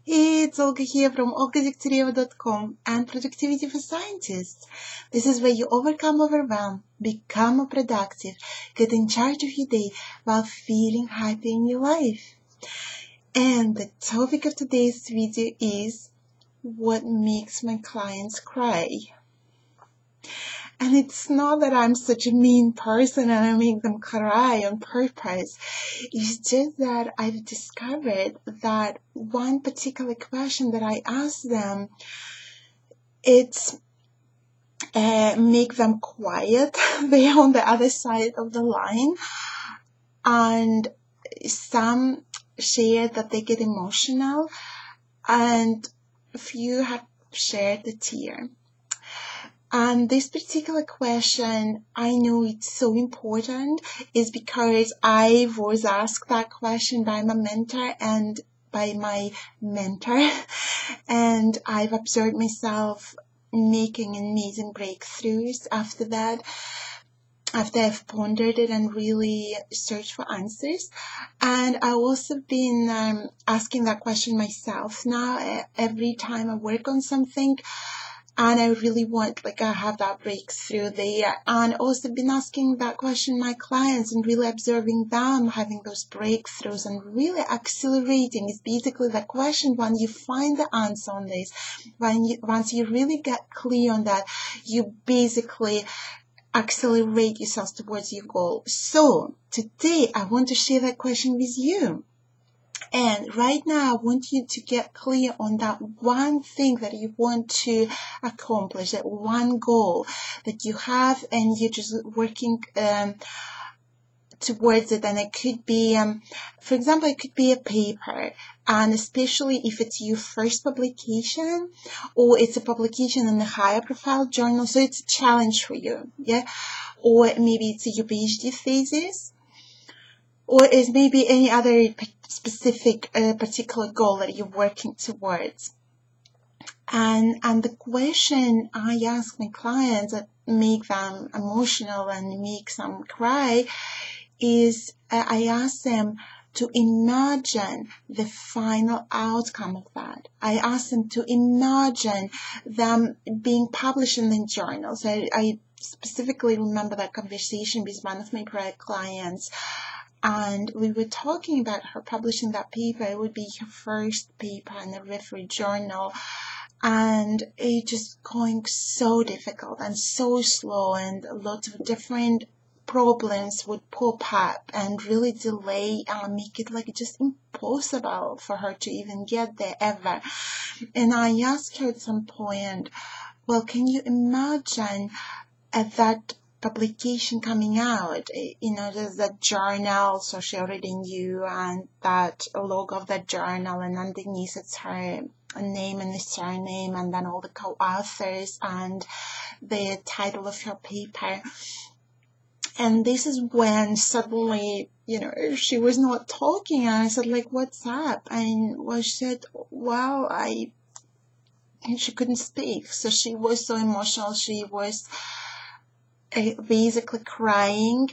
It's Olga here from Degtyareva.com and Productivity for Scientists. This is where you overcome overwhelm, become more productive, get in charge of your day while feeling happy in your life. And the topic of today's video is what makes my clients cry. And it's not that I'm such a mean person and I make them cry on purpose. It's just that I've discovered that one particular question that I ask them, it's make them quiet. They're on the other side of the line. And some share that they get emotional, and a few have shared the tear. And this particular question, I know it's so important, is because I was asked that question by my mentor and by my mentor, and I've observed myself making amazing breakthroughs after that, after I've pondered it and really searched for answers. And I've also been asking that question myself now every time I work on something. And I really want, I have that breakthrough there. And also been asking that question my clients and really observing them having those breakthroughs and really accelerating. It's basically the question, when you find the answer on this, once you really get clear on that, you basically accelerate yourself towards your goal. So today I want to share that question with you. And right now, I want you to get clear on that one thing that you want to accomplish, that one goal that you have, and you're just working towards it. And it could be, for example, it could be a paper, and especially if it's your first publication or it's a publication in a higher profile journal, so it's a challenge for you, yeah? Or maybe it's your PhD thesis, or is maybe any other specific particular goal that you're working towards. And the question I ask my clients that make them emotional and make them cry is I ask them to imagine the final outcome of that. I ask them to imagine them being published in the journals. I specifically remember that conversation with one of my prior clients. And we were talking about her publishing that paper. It would be her first paper in a referee journal. And it just going so difficult and so slow, and lots of different problems would pop up and really delay and make it just impossible for her to even get there ever. And I asked her at some point, well, can you imagine that publication coming out, there's that journal, so she already knew, and that logo of that journal, and underneath it's her name and the surname, and then all the co-authors and the title of her paper. And this is when suddenly, she was not talking, and I said, what's up? And she said, she couldn't speak, so she was so emotional. She was basically crying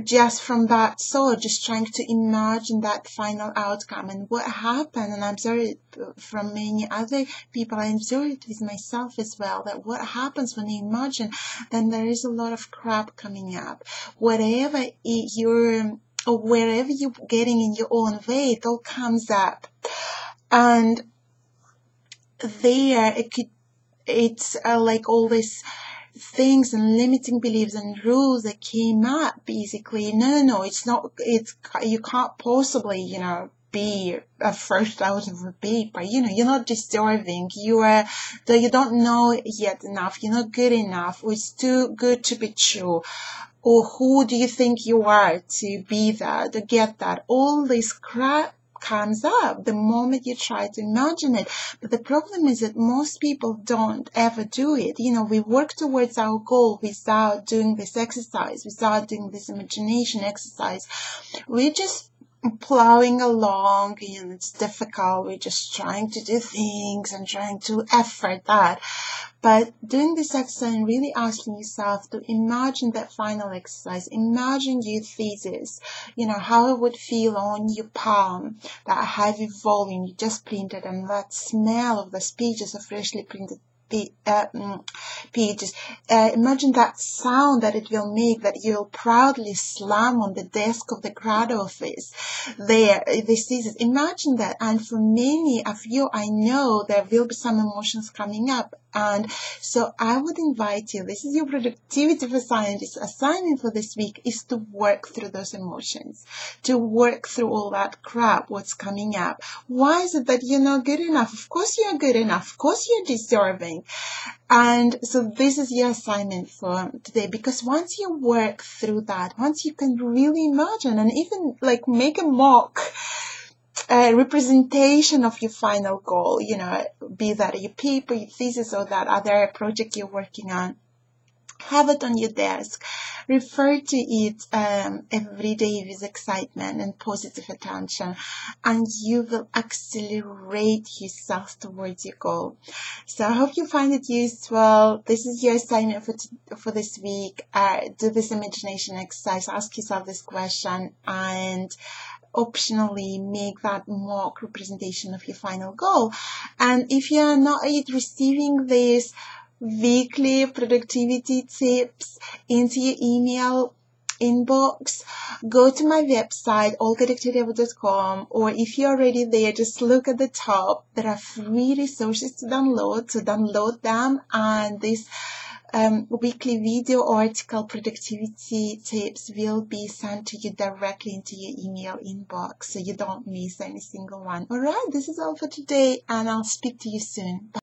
just from that thought, just trying to imagine that final outcome. And what happened, and I observed it from many other people, I observed it with myself as well, that what happens when you imagine, then there is a lot of crap coming up. Wherever you're getting in your own way, it all comes up. And there, it's all this things and limiting beliefs and rules that came up, basically. No, you can't possibly, be a first out of a paper. You're not deserving. You don't know yet enough. You're not good enough. Or it's too good to be true. Or who do you think you are to be that, to get that? All this crap comes up the moment you try to imagine it. But the problem is that most people don't ever do it. We work towards our goal without doing this exercise, without doing this imagination exercise. We just plowing along, it's difficult. We're just trying to do things and trying to effort that. But doing this exercise and really asking yourself to imagine that final exercise, imagine your thesis, how it would feel on your palm, that heavy volume you just printed, and that smell of the pages of freshly printed pages. Imagine that sound that it will make, that you'll proudly slam on the desk of the grad office there, this is it. Imagine that. And for many of you, I know there will be some emotions coming up. And so I would invite you, this is your productivity for scientists assignment for this week, is to work through those emotions, to work through all that crap, what's coming up. Why is it that you're not good enough? Of course you're good enough. Of course you're deserving. And so this is your assignment for today, because once you work through that, once you can really imagine and even make a mock representation of your final goal, be that your paper, your thesis, or that other project you're working on, have it on your desk. Refer to it every day with excitement and positive attention, and you will accelerate yourself towards your goal. So I hope you find it useful. This is your assignment for this week. Do this imagination exercise. Ask yourself this question, and optionally make that mock representation of your final goal. And if you're not yet receiving this weekly productivity tips into your email inbox, go to my website, olga.degtyareva.com, or if you're already there, just look at the top. There are free resources to download them, and this weekly video article productivity tips will be sent to you directly into your email inbox, so you don't miss any single one. All right, this is all for today, and I'll speak to you soon. Bye.